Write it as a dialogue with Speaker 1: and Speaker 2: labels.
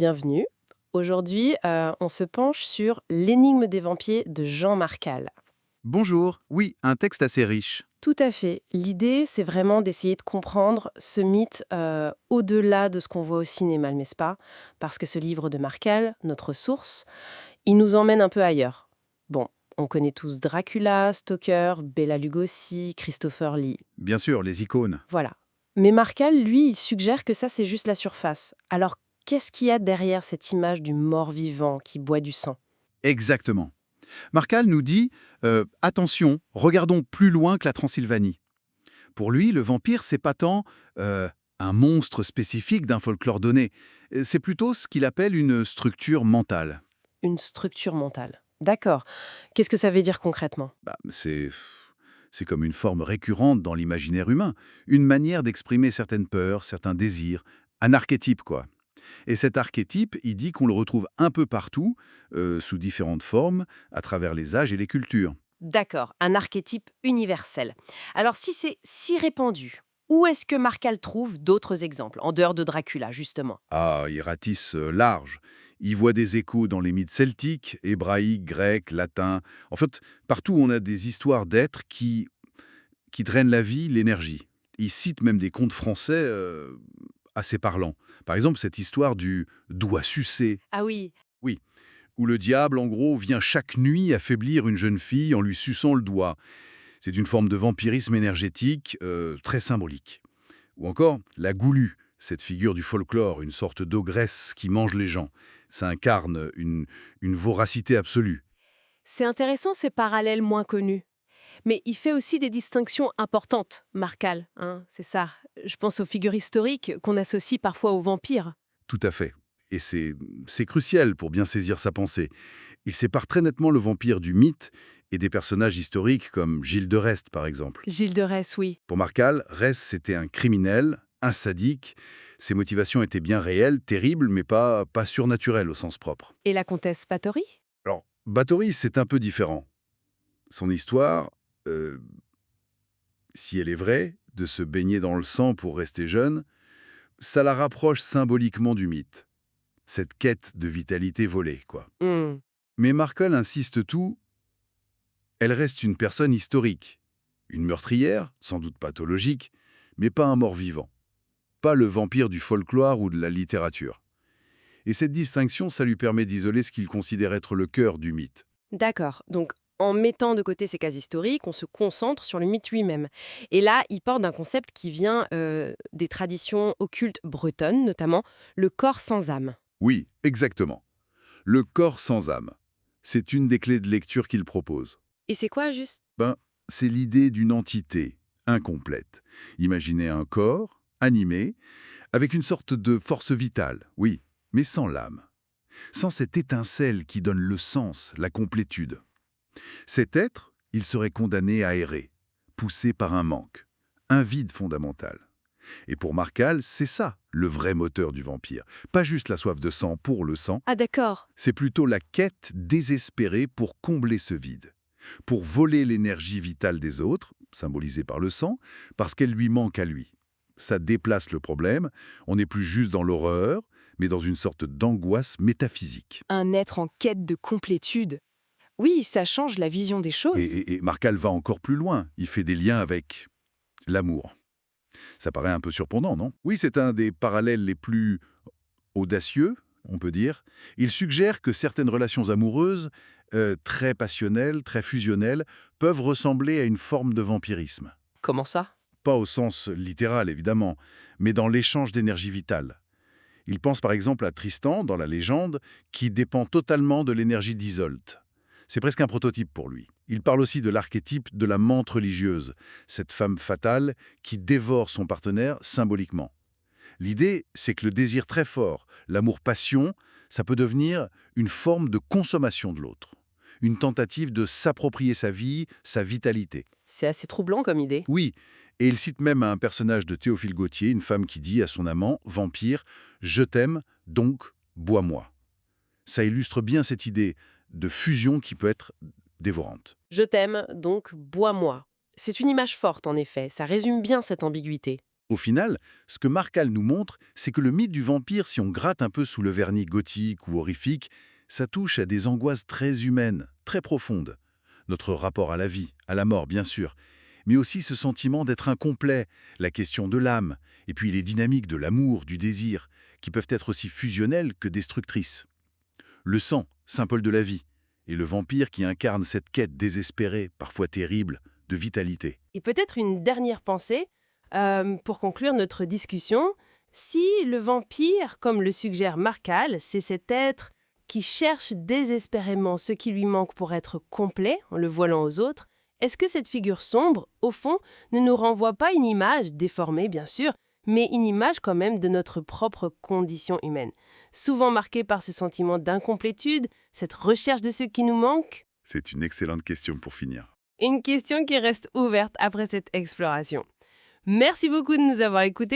Speaker 1: bienvenue. Aujourd'hui, on se penche sur L'énigme des vampires de Jean Marcal.
Speaker 2: Bonjour, oui, un texte assez riche.
Speaker 1: Tout à fait. L'idée, c'est vraiment d'essayer de comprendre ce mythe au-delà de ce qu'on voit au cinéma, n'est-ce pas? Parce que ce livre de Marcal, notre source, il nous emmène un peu ailleurs. Bon, on connaît tous Dracula, Stoker, Bela Lugosi, Christopher Lee.
Speaker 2: Bien sûr, les icônes.
Speaker 1: Voilà. Mais Marcal, lui, il suggère que ça, c'est juste la surface. Alors, qu'est-ce qu'il y a derrière cette image du mort-vivant qui boit du sang?
Speaker 2: Exactement. Marcal nous dit attention, regardons plus loin que la Transylvanie. Pour lui, le vampire, c'est pas tant un monstre spécifique d'un folklore donné. C'est plutôt ce qu'il appelle une structure mentale.
Speaker 1: Une structure mentale. D'accord. Qu'est-ce que ça veut dire concrètement?
Speaker 2: C'est comme une forme récurrente dans l'imaginaire humain, une manière d'exprimer certaines peurs, certains désirs, un archétype, quoi. Et cet archétype, il dit qu'on le retrouve un peu partout, sous différentes formes, à travers les âges et les cultures.
Speaker 1: D'accord, un archétype universel. Alors, si c'est si répandu, où est-ce que Marcal trouve d'autres exemples, en dehors de Dracula, justement?
Speaker 2: Ah, il ratisse large. Il voit des échos dans les mythes celtiques, hébraïques, grecs, latins. En fait, partout on a des histoires d'êtres qui drainent la vie, l'énergie. Il cite même des contes français assez parlants. Par exemple, cette histoire du doigt sucé.
Speaker 1: Ah oui,
Speaker 2: Oui, où le diable, en gros, vient chaque nuit affaiblir une jeune fille en lui suçant le doigt. C'est une forme de vampirisme énergétique très symbolique. Ou encore la goulue, cette figure du folklore, une sorte d'ogresse qui mange les gens. Ça incarne une voracité absolue.
Speaker 1: c'est intéressant ces parallèles moins connus. Mais il fait aussi des distinctions importantes, Marcal, hein, c'est ça. Je pense aux figures historiques qu'on associe parfois aux vampires.
Speaker 2: Tout à fait. Et c'est crucial pour bien saisir sa pensée. Il sépare très nettement le vampire du mythe et des personnages historiques comme Gilles de Reste, par exemple.
Speaker 1: Gilles de Retz, oui.
Speaker 2: Pour Marcal, Reste, c'était un criminel, un sadique. Ses motivations étaient bien réelles, terribles, mais pas surnaturelles au sens propre.
Speaker 1: Et la comtesse Pathory?
Speaker 2: Alors, Báthory, c'est un peu différent. Son histoire, euh, si elle est vraie, de se baigner dans le sang pour rester jeune, ça la rapproche symboliquement du mythe. Cette quête de vitalité volée, quoi.
Speaker 1: Hmm.
Speaker 2: Mais Markel insiste tout, elle reste une personne historique. Une meurtrière, sans doute pathologique, mais pas un mort-vivant. Pas le vampire du folklore ou de la littérature. Et cette distinction, ça lui permet d'isoler ce qu'il considère être le cœur du mythe.
Speaker 1: D'accord. Donc, en mettant de côté ces cas historiques, on se concentre sur le mythe lui-même. Et là, il part d'un concept qui vient des traditions occultes bretonnes, notamment le corps sans âme.
Speaker 2: Oui, exactement. Le corps sans âme. C'est une des clés de lecture qu'il propose.
Speaker 1: Et c'est quoi, juste?
Speaker 2: Ben, c'est l'idée d'une entité incomplète. Imaginez un corps, animé, avec une sorte de force vitale, oui, mais sans l'âme. Sans cette étincelle qui donne le sens, la complétude. Cet être, il serait condamné à errer, poussé par un manque, un vide fondamental. Et pour Marcal, c'est ça, le vrai moteur du vampire. Pas juste la soif de sang pour le sang,
Speaker 1: Ah, d'accord.
Speaker 2: c'est plutôt la quête désespérée pour combler ce vide, pour voler l'énergie vitale des autres, symbolisée par le sang, parce qu'elle lui manque à lui. Ça déplace le problème, on n'est plus juste dans l'horreur, mais dans une sorte d'angoisse métaphysique.
Speaker 1: Un être en quête de complétude. Oui, ça change la vision des
Speaker 2: Et,
Speaker 1: choses.
Speaker 2: et Marcal va encore plus loin, il fait des liens avec l'amour. Ça paraît un peu surprenant, non? Oui, c'est un des parallèles les plus audacieux, on peut dire. Il suggère que certaines relations amoureuses, très passionnelles, très fusionnelles, peuvent ressembler à une forme de vampirisme.
Speaker 1: Comment ça?
Speaker 2: Pas au sens littéral, évidemment, mais dans l'échange d'énergie vitale. Il pense par exemple à Tristan, dans la légende, qui dépend totalement de l'énergie d'Isolde. C'est presque un prototype pour lui. Il parle aussi de l'archétype de la menthe religieuse, cette femme fatale qui dévore son partenaire symboliquement. L'idée, c'est que le désir très fort, l'amour-passion, ça peut devenir une forme de consommation de l'autre. Une tentative de s'approprier sa vie, sa vitalité.
Speaker 1: C'est assez troublant comme idée.
Speaker 2: Oui, et il cite même un personnage de Théophile Gautier, une femme qui dit à son amant, vampire, «Je t'aime, donc bois-moi». Ça illustre bien cette idée de fusion qui peut être dévorante.
Speaker 1: Je t'aime, donc bois-moi. C'est une image forte, en effet. Ça résume bien cette ambiguïté.
Speaker 2: Au final, ce que Marcal nous montre, c'est que le mythe du vampire, si on gratte un peu sous le vernis gothique ou horrifique, ça touche à des angoisses très humaines, très profondes. Notre rapport à la vie, à la mort bien sûr, mais aussi ce sentiment d'être incomplet, la question de l'âme, et puis les dynamiques de l'amour, du désir, qui peuvent être aussi fusionnelles que destructrices. Le sang, symbole de la vie, et le vampire qui incarne cette quête désespérée, parfois terrible, de vitalité.
Speaker 1: Et peut-être une dernière pensée pour conclure notre discussion. Si le vampire, comme le suggère Marcal, c'est cet être qui cherche désespérément ce qui lui manque pour être complet en le voilant aux autres, est-ce que cette figure sombre, au fond, ne nous renvoie pas une image, déformée bien sûr, mais une image quand même de notre propre condition humaine, souvent marquée par ce sentiment d'incomplétude, cette recherche de ce qui nous manque?
Speaker 2: C'est une excellente question pour finir.
Speaker 1: Une question qui reste ouverte après cette exploration. Merci beaucoup de nous avoir écoutés.